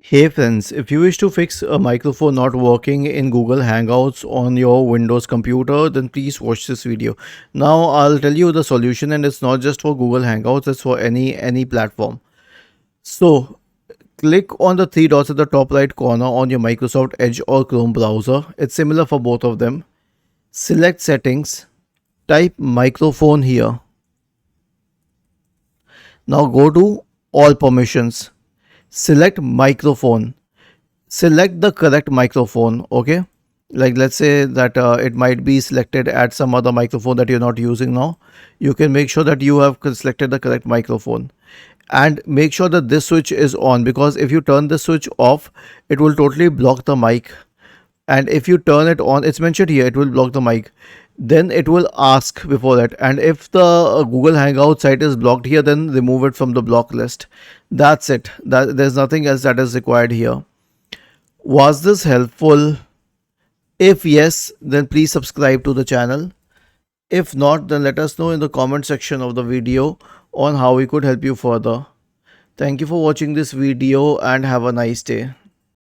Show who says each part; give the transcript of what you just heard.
Speaker 1: Hey friends, if you wish to fix a microphone not working in Google Hangouts on your Windows computer, then please watch this video. Now I'll tell you the solution, and it's not just for Google Hangouts, it's for any platform. So click on the three dots at the top right corner on your Microsoft Edge or Chrome browser. It's similar for both of them. Select settings, type microphone here. Now go to all permissions. Select microphone. Select the correct microphone. Okay, like let's say that it might be selected at some other microphone that you're not using now. You can make sure that you have selected the correct microphone, and make sure that this switch is on, because if you turn the switch off, it will totally block the mic. And if you turn it on, it's mentioned here, it will block the mic. Then it will ask before that, and if the Google Hangout site is blocked here, then remove it from the block list. That's it. That there's nothing else that is required here. Was this helpful? If yes, then please subscribe to the channel. If not, then let us know in the comment section of the video on how we could help you further. Thank you for watching this video and have a nice day.